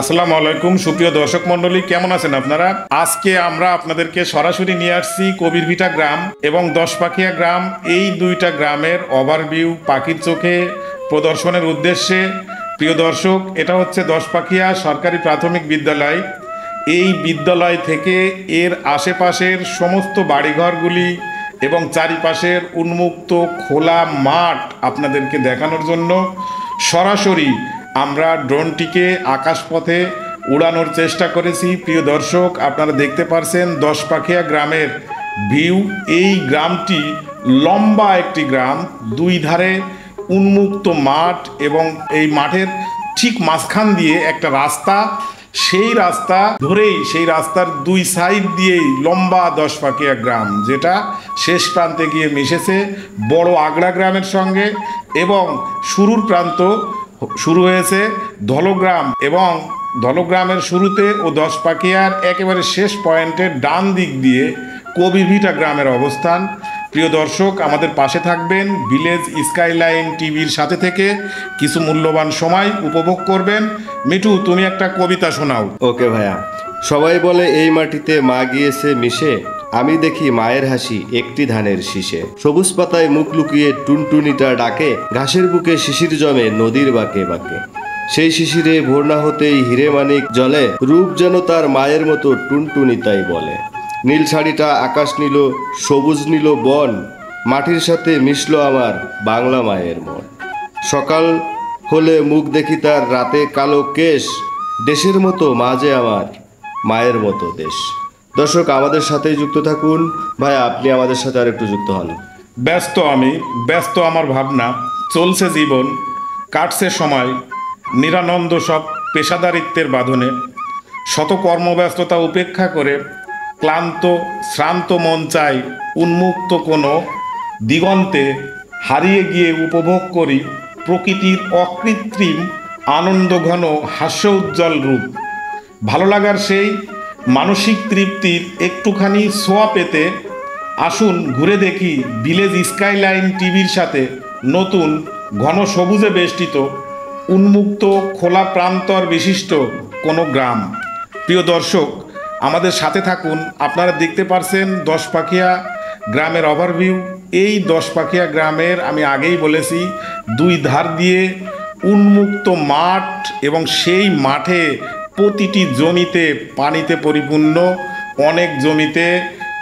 আসসালামু আলাইকুম সুপ্রিয় দর্শক মণ্ডলী, কেমন আছেন আপনারা? আজকে আমরা আপনাদেরকে সরাসরি নিয়ে আসছি কবিরভিটা গ্রাম এবং দশপাখিয়া গ্রাম, এই দুইটা গ্রামের ওভারভিউ পাখির চোখে প্রদর্শনের উদ্দেশ্যে। প্রিয় দর্শক, এটা হচ্ছে দশপাখিয়া সরকারি প্রাথমিক বিদ্যালয়। এই বিদ্যালয় থেকে এর আশেপাশের সমস্ত বাড়িঘরগুলি এবং চারিপাশের উন্মুক্ত খোলা মাঠ আপনাদেরকে দেখানোর জন্য সরাসরি আমরা ড্রোনটিকে আকাশপথে উড়ানোর চেষ্টা করেছি। প্রিয় দর্শক, আপনারা দেখতে পারছেন দশপাখিয়া গ্রামের ভিউ। এই গ্রামটি লম্বা একটি গ্রাম, দুই ধারে উন্মুক্ত মাঠ এবং এই মাঠের ঠিক মাঝখান দিয়ে একটা রাস্তা। সেই রাস্তা ধরেই, সেই রাস্তার দুই সাইড দিয়েই লম্বা দশপাখিয়া গ্রাম, যেটা শেষ প্রান্তে গিয়ে মিশেছে বড় আগড়া গ্রামের সঙ্গে। এবং শুরুর প্রান্ত শুরু হয়েছে ধলগ্রাম, এবং ধলগ্রামের শুরুতে ও দশপাখিয়ার একেবারে শেষ পয়েন্টের ডান দিক দিয়ে কবিরভিটা গ্রামের অবস্থান। প্রিয় দর্শক, আমাদের পাশে থাকবেন, ভিলেজ স্কাইলাইন টিভির সাথে থেকে কিছু মূল্যবান সময় উপভোগ করবেন। মিঠু, তুমি একটা কবিতা শোনাও। ওকে ভাইয়া। সবাই বলে এই মাটিতে মা গিয়েছে মিশে, আমি দেখি মায়ের হাসি একটি ধানের শীষে। সবুজ পাতায় মুখ লুকিয়ে টুনটুনিটা ডাকে, ঘাসের বুকে শিশির জমে নদীর বাঁকে বাঁকে। সেই শিশিরে ভোর না হতেই হিরে মানিক জলে, রূপ যেন তার মায়ের মতো টুনটুনি তাই বলে। নীল শাড়িটা আকাশ নিল, সবুজ নিল বন, মাটির সাথে মিশল আমার বাংলা মায়ের মন। সকাল হলে মুখ দেখি তার রাতে কালো কেশ, দেশের মতো মাঝে আমার মায়ের মতো দেশ। দর্শক, আমাদের সাথেই যুক্ত থাকুন। ভাই, আপনি আমাদের সাথে আর একটু যুক্ত হন। ব্যস্ত আমি, ব্যস্ত আমার ভাবনা, চলছে জীবন, কাটছে সময় নিরানন্দ সব পেশাদারিত্বের বাঁধনে। শত কর্মব্যস্ততা উপেক্ষা করে ক্লান্ত শ্রান্ত মন চাই উন্মুক্ত কোনো দিগন্তে হারিয়ে গিয়ে উপভোগ করি প্রকৃতির অকৃত্রিম আনন্দঘন হাস্য উজ্জ্বল রূপ। ভালো লাগার সেই মানসিক তৃপ্তির একটুখানি ছোঁয়া পেতে আসুন ঘুরে দেখি ভিলেজ স্কাইলাইন টিভির সাথে নতুন ঘন সবুজে বেষ্টিত উন্মুক্ত খোলা প্রান্তর বিশিষ্ট কোনো গ্রাম। প্রিয় দর্শক, আমাদের সাথে থাকুন। আপনারা দেখতে পারছেন দশপাখিয়া গ্রামের ওভারভিউ। এই দশপাখিয়া গ্রামের, আমি আগেই বলেছি, দুই ধার দিয়ে উন্মুক্ত মাঠ এবং সেই মাঠে প্রতিটি জমিতে পানিতে পরিপূর্ণ। অনেক জমিতে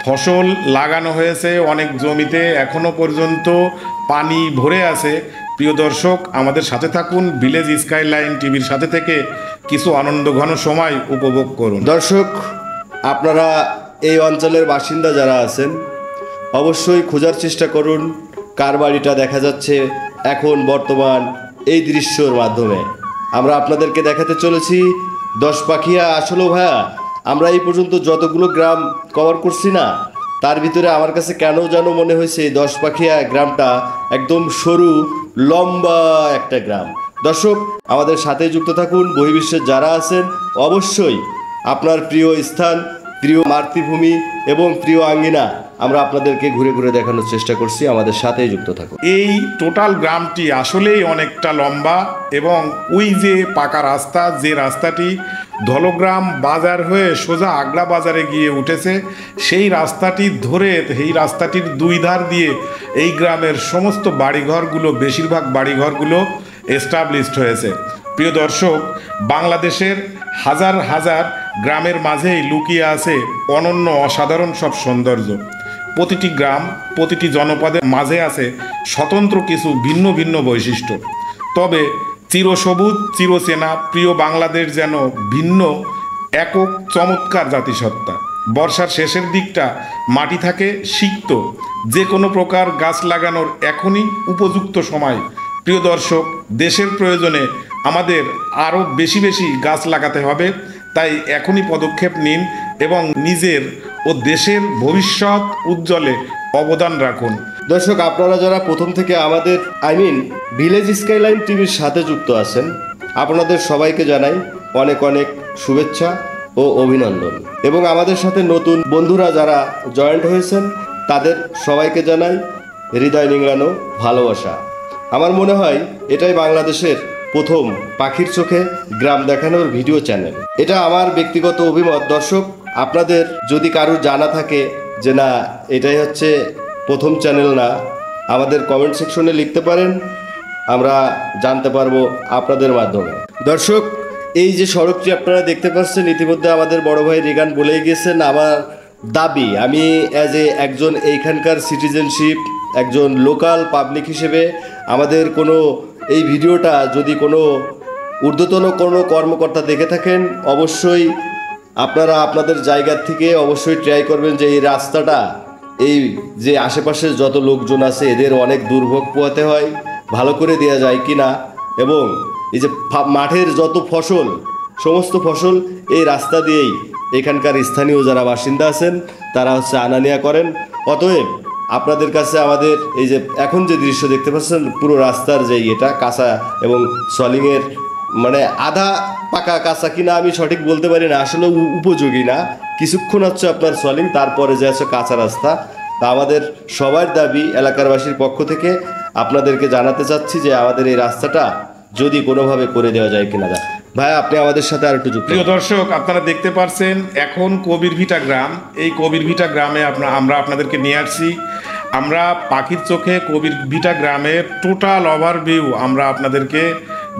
ফসল লাগানো হয়েছে, অনেক জমিতে এখনো পর্যন্ত পানি ভরে আছে। প্রিয় দর্শক, আমাদের সাথে থাকুন, ভিলেজ স্কাইলাইন টিভির সাথে থেকে কিছু আনন্দঘন সময় উপভোগ করুন। দর্শক, আপনারা এই অঞ্চলের বাসিন্দা যারা আছেন অবশ্যই খোঁজার চেষ্টা করুন কার বাড়িটা দেখা যাচ্ছে এখন বর্তমান এই দৃশ্যর মাধ্যমে। আমরা আপনাদেরকে দেখাতে চলেছি দশপাখিয়া। আসলেও ভাইয়া, আমরা এই পর্যন্ত যতগুলো গ্রাম কভার করছি না, তার ভিতরে আমার কাছে কেন যেন মনে হয়েছে দশপাখিয়া গ্রামটা একদম সরু লম্বা একটা গ্রাম। দর্শক, আমাদের সাথে যুক্ত থাকুন। বহির্বিশ্বের যারা আছেন অবশ্যই আপনার প্রিয় স্থান, প্রিয় মাতৃভূমি এবং প্রিয় আঙ্গিনা আমরা আপনাদেরকে ঘুরে ঘুরে দেখানোর চেষ্টা করছি। আমাদের সাথেই যুক্ত থাকুন। এই টোটাল গ্রামটি আসলেই অনেকটা লম্বা, এবং ওই যে পাকা রাস্তা, যে রাস্তাটি ধলগ্রাম বাজার হয়ে সোজা আগড়া বাজারে গিয়ে উঠেছে, সেই রাস্তাটি ধরে, এই রাস্তাটির দুই ধার দিয়ে এই গ্রামের সমস্ত বাড়িঘরগুলো, বেশিরভাগ বাড়িঘরগুলো এস্টাবলিশড হয়েছে। প্রিয় দর্শক, বাংলাদেশের হাজার হাজার গ্রামের মাঝেই লুকিয়ে আছে অনন্য অসাধারণ সব সৌন্দর্য। প্রতিটি গ্রাম, প্রতিটি জনপদের মাঝে আছে স্বতন্ত্র কিছু ভিন্ন ভিন্ন বৈশিষ্ট্য। তবে চিরসবুজ চিরচেনা প্রিয় বাংলাদেশ যেন ভিন্ন একক চমৎকার জাতিসত্তা। বর্ষার শেষের দিকটা মাটি থাকে সিক্ত, যে কোনো প্রকার গাছ লাগানোর এখনই উপযুক্ত সময়। প্রিয় দর্শক, দেশের প্রয়োজনে আমাদের আরও বেশি বেশি গাছ লাগাতে হবে, তাই এখনই পদক্ষেপ নিন এবং নিজের ও দেশের ভবিষ্যৎ উজ্জ্বলে অবদান রাখুন। দর্শক, আপনারা যারা প্রথম থেকে আমাদের ভিলেজ স্কাইলাইন টিভির সাথে যুক্ত আছেন, আপনাদের সবাইকে জানাই অনেক অনেক শুভেচ্ছা ও অভিনন্দন। এবং আমাদের সাথে নতুন বন্ধুরা যারা জয়েন্ট হয়েছেন তাদের সবাইকে জানাই হৃদয় নিংড়ানো ভালোবাসা। আমার মনে হয় এটাই বাংলাদেশের প্রথম পাখির চোখে গ্রাম দেখানোর ভিডিও চ্যানেল। এটা আমার ব্যক্তিগত অভিমত। দর্শক, আপনাদের যদি কারোর জানা থাকে যে না এটাই হচ্ছে প্রথম চ্যানেল না, আমাদের কমেন্ট সেকশনে লিখতে পারেন, আমরা জানতে পারবো আপনাদের মাধ্যমে। দর্শক, এই যে সড়কটি আপনারা দেখতে পাচ্ছেন, ইতিমধ্যে আমাদের বড় ভাই রিগান বলেই গেছেন। আমার দাবি, আমি একজন এইখানকার সিটিজেনশিপ, একজন লোকাল পাবলিক হিসেবে আমাদের কোনো এই ভিডিওটা যদি কোনো ঊর্ধ্বতন কোনো কর্মকর্তা দেখে থাকেন, অবশ্যই আপনারা আপনাদের জায়গার থেকে অবশ্যই ট্রাই করবেন যে এই রাস্তাটা, এই যে আশেপাশের যত লোকজন আছে এদের অনেক দুর্ভোগ পোহাতে হয়, ভালো করে দেওয়া যায় কি না। এবং এই যে মাঠের যত ফসল, সমস্ত ফসল এই রাস্তা দিয়েই এখানকার স্থানীয় যারা বাসিন্দা আছেন তারা আনা নেওয়া করেন। অতএব আপনাদের কাছে আমাদের এই যে এখন যে দৃশ্য দেখতে পাচ্ছেন, পুরো রাস্তার যে এটা কাঁচা এবং সলিংয়ের মানে আধা পাকা কাঁচা কিনা আমি সঠিক বলতে পারি না, আসলে উপযোগী না। কিছুক্ষণ হচ্ছে আপনার সলিং, তারপরে যে আছে কাঁচা রাস্তা। তা আমাদের সবার দাবি, এলাকারবাসীর পক্ষ থেকে আপনাদেরকে জানাতে চাচ্ছি যে আমাদের এই রাস্তাটা যদি কোনোভাবে করে দেওয়া যায় কিনা। ভাই, আপনি আমাদের সাথে আর একটু যুক্ত। প্রিয় দর্শক, আপনারা দেখতে পাচ্ছেন এখন কবিরভিটা গ্রাম। এই কবিরভিটা গ্রামে আমরা আপনাদেরকে নিয়ে আসছি। আমরা পাখির চোখে কবিরভিটা গ্রামের টোটাল ওভারভিউ আমরা আপনাদেরকে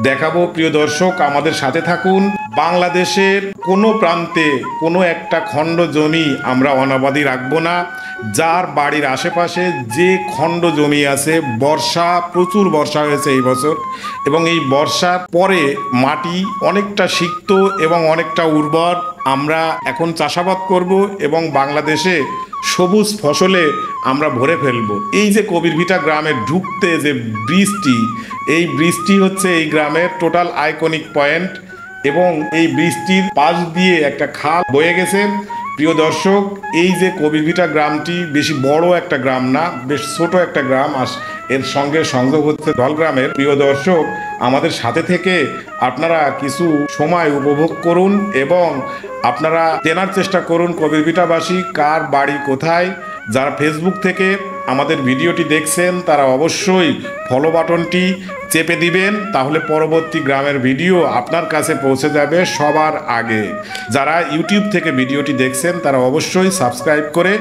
দেখাবো। প্রিয় দর্শক, আমাদের সাথে থাকুন। বাংলাদেশের কোনো প্রান্তে কোনো একটা খণ্ড জমি আমরা অনাবাদি রাখবো না। যার বাড়ির আশেপাশে যে খণ্ড জমি আছে, প্রচুর বর্ষা হয়েছে এই বছর, এবং এই বর্ষার পরে মাটি অনেকটা সিক্ত এবং অনেকটা উর্বর। আমরা এখন চাষাবাদ করব এবং বাংলাদেশে সবুজ ফসলে আমরা ভরে ফেলবো। এই যে কবিরভিটা গ্রামে ঢুকতে যে ব্রিজটি, এই ব্রিজটি হচ্ছে এই গ্রামের টোটাল আইকনিক পয়েন্ট, এবং এই ব্রিজটির পাশ দিয়ে একটা খাল বয়ে গেছে। প্রিয় দর্শক, এই যে কবিরভিটা গ্রামটি বেশি বড় একটা গ্রাম না, বেশ ছোট একটা গ্রাম, এর সঙ্গে সংযোগ হচ্ছে দলগ্রামের। প্রিয় দর্শক, আমাদের সাথে থেকে আপনারা কিছু সময় উপভোগ করুন এবং আপনারা চেনার চেষ্টা করুন কবিরভিটাবাসী কার বাড়ি কোথায়। যারা ফেসবুক থেকে আমাদের ভিডিওটি দেখছেন তারা অবশ্যই ফলো বাটনটি চেপে দিবেন, তাহলে পরবর্তী গ্রামের ভিডিও আপনার কাছে পৌঁছে যাবে সবার আগে। যারা ইউটিউব থেকে ভিডিওটি দেখছেন তারা অবশ্যই সাবস্ক্রাইব করে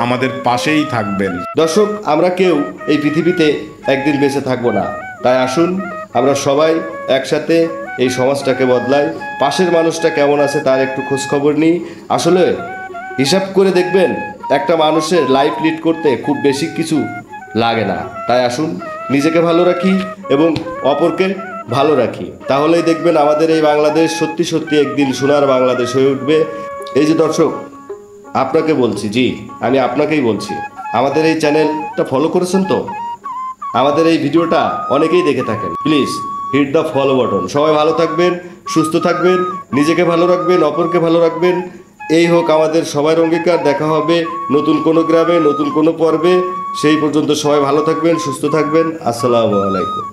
আমাদের পাশেই থাকবেন। দর্শক, আমরা কেউ এই পৃথিবীতে একদিন বেঁচে থাকবো না, তাই আসুন আমরা সবাই একসাথে এই সমাজটাকে বদলাই। পাশের মানুষটা কেমন আছে তার একটু খোঁজখবর নিই। আসলে হিসাব করে দেখবেন, একটা মানুষের লাইফ লিড করতে খুব বেশি কিছু লাগে না। তাই আসুন নিজেকে ভালো রাখি এবং অপরকে ভালো রাখি, তাহলেই দেখবেন আমাদের এই বাংলাদেশ সত্যি সত্যি একদিন সোনার বাংলাদেশ হয়ে উঠবে। এই যে দর্শক, আপনাকে বলছি, জি আমি আপনাকেই বলছি, আমাদের এই চ্যানেলটা ফলো করেছেন তো? আমাদের এই ভিডিওটা অনেকেই দেখে থাকেন, please hit the follow button. সবাই ভালো থাকবেন, সুস্থ থাকবেন, নিজেকে ভালো রাখবেন, অপরকে ভালো রাখবেন। এই হোক আমাদের সবার অঙ্গীকার। দেখা হবে নতুন কোনো গ্রামে, নতুন কোনো পর্বে। সেই পর্যন্ত সবাই ভালো থাকবেন, সুস্থ থাকবেন। আসসালামু আলাইকুম।